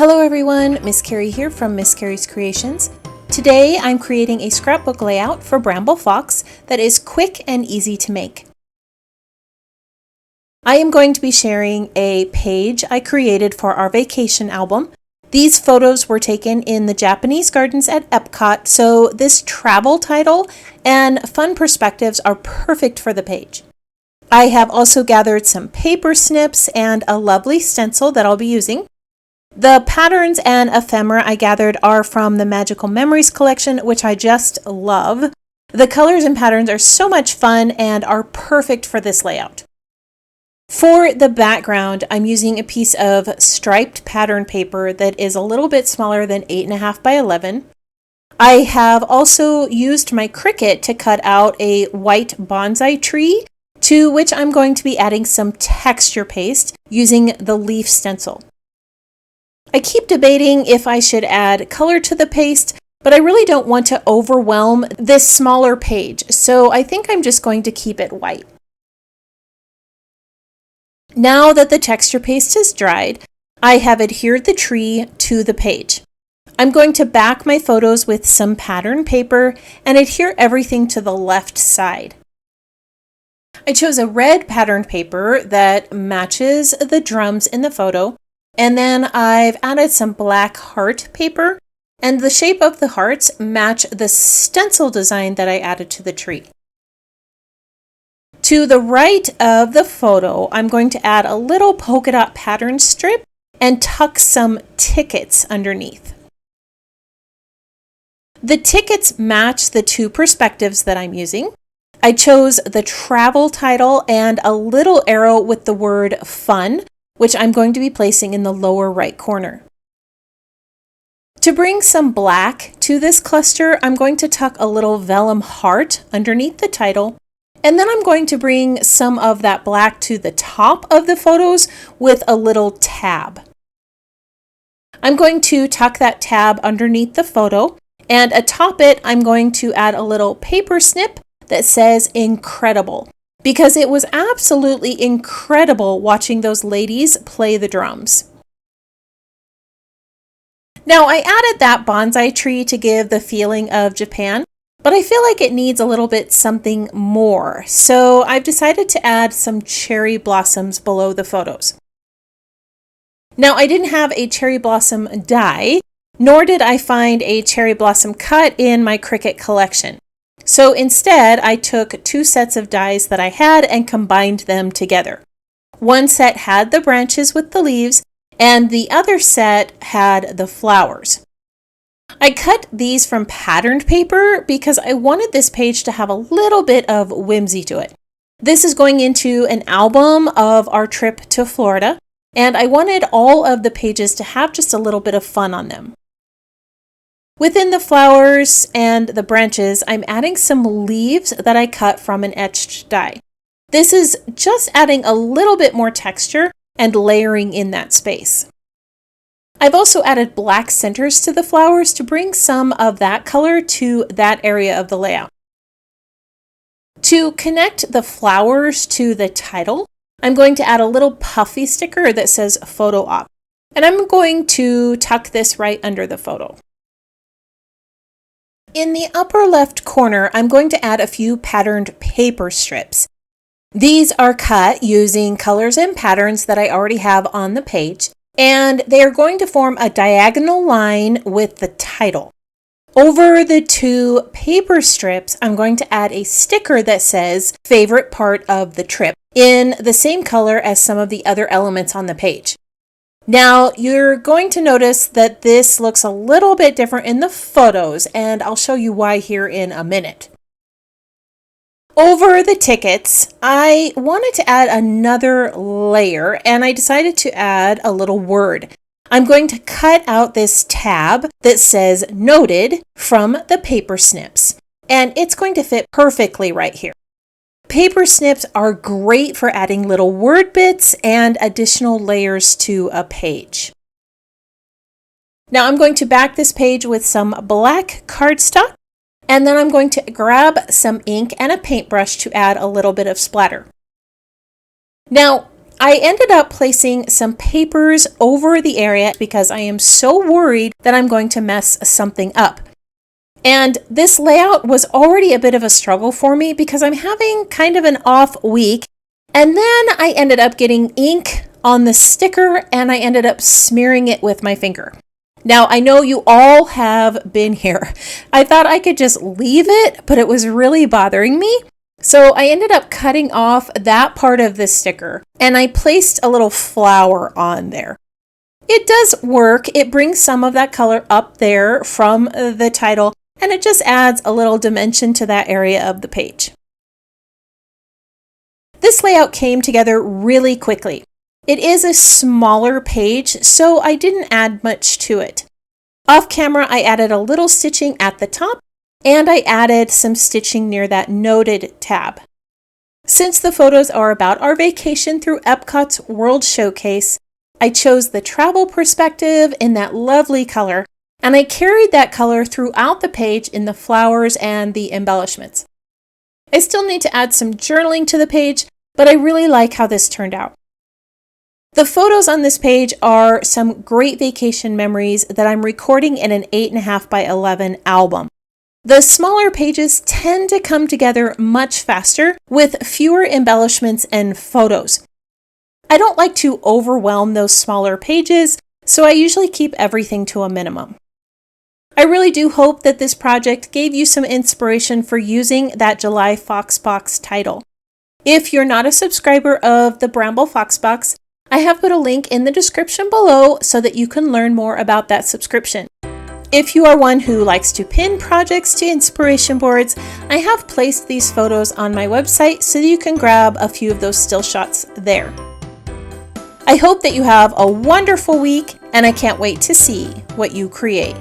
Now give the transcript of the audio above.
Hello everyone, Miss Carrie here from Miss Carrie's Creations. Today I'm creating a scrapbook layout for Bramble Fox that is quick and easy to make. I am going to be sharing a page I created for our vacation album. These photos were taken in the Japanese gardens at Epcot, so this travel title and fun perspectives are perfect for the page. I have also gathered some paper snips and a lovely stencil that I'll be using. The patterns and ephemera I gathered are from the Magical Memories collection, which I just love. The colors and patterns are so much fun and are perfect for this layout. For the background, I'm using a piece of striped pattern paper that is a little bit smaller than 8.5 by 11. I have also used my Cricut to cut out a white bonsai tree, to which I'm going to be adding some texture paste using the leaf stencil. I keep debating if I should add color to the paste, but I really don't want to overwhelm this smaller page, so I think I'm just going to keep it white. Now that the texture paste is dried, I have adhered the tree to the page. I'm going to back my photos with some pattern paper and adhere everything to the left side. I chose a red pattern paper that matches the drums in the photo, and then I've added some black heart paper, and the shape of the hearts match the stencil design that I added to the tree. To the right of the photo, I'm going to add a little polka dot pattern strip and tuck some tickets underneath. The tickets match the two perspectives that I'm using. I chose the travel title and a little arrow with the word fun, which I'm going to be placing in the lower right corner. To bring some black to this cluster, I'm going to tuck a little vellum heart underneath the title, and then I'm going to bring some of that black to the top of the photos with a little tab. I'm going to tuck that tab underneath the photo, and atop it, I'm going to add a little paper snip that says incredible, because it was absolutely incredible watching those ladies play the drums. Now, I added that bonsai tree to give the feeling of Japan, but I feel like it needs a little bit something more, so I've decided to add some cherry blossoms below the photos. Now, I didn't have a cherry blossom die, nor did I find a cherry blossom cut in my Cricut collection. So instead, I took two sets of dies that I had and combined them together. One set had the branches with the leaves, and the other set had the flowers. I cut these from patterned paper because I wanted this page to have a little bit of whimsy to it. This is going into an album of our trip to Florida, and I wanted all of the pages to have just a little bit of fun on them. Within the flowers and the branches, I'm adding some leaves that I cut from an etched die. This is just adding a little bit more texture and layering in that space. I've also added black centers to the flowers to bring some of that color to that area of the layout. To connect the flowers to the title, I'm going to add a little puffy sticker that says Photo Op, and I'm going to tuck this right under the photo. In the upper left corner, I'm going to add a few patterned paper strips. These are cut using colors and patterns that I already have on the page, and they are going to form a diagonal line with the title. Over the two paper strips, I'm going to add a sticker that says favorite part of the trip in the same color as some of the other elements on the page. Now, you're going to notice that this looks a little bit different in the photos, and I'll show you why here in a minute. Over the tickets, I wanted to add another layer, and I decided to add a little word. I'm going to cut out this tab that says noted from the paper snips, and it's going to fit perfectly right here. Paper snips are great for adding little word bits and additional layers to a page. Now I'm going to back this page with some black cardstock, and then I'm going to grab some ink and a paintbrush to add a little bit of splatter. Now, I ended up placing some papers over the area because I am so worried that I'm going to mess something up. And this layout was already a bit of a struggle for me because I'm having kind of an off week. And then I ended up getting ink on the sticker and I ended up smearing it with my finger. Now, I know you all have been here. I thought I could just leave it, but it was really bothering me. So I ended up cutting off that part of the sticker and I placed a little flower on there. It does work. It brings some of that color up there from the title and it just adds a little dimension to that area of the page. This layout came together really quickly. It is a smaller page, so I didn't add much to it. Off camera, I added a little stitching at the top and I added some stitching near that noted tab. Since the photos are about our vacation through Epcot's World Showcase, I chose the travel perspective in that lovely color, and I carried that color throughout the page in the flowers and the embellishments. I still need to add some journaling to the page, but I really like how this turned out. The photos on this page are some great vacation memories that I'm recording in an 8.5 by 11 album. The smaller pages tend to come together much faster with fewer embellishments and photos. I don't like to overwhelm those smaller pages, so I usually keep everything to a minimum. I really do hope that this project gave you some inspiration for using that July Fox Box title. If you're not a subscriber of the Bramble Fox Box, I have put a link in the description below so that you can learn more about that subscription. If you are one who likes to pin projects to inspiration boards, I have placed these photos on my website so that you can grab a few of those still shots there. I hope that you have a wonderful week, and I can't wait to see what you create.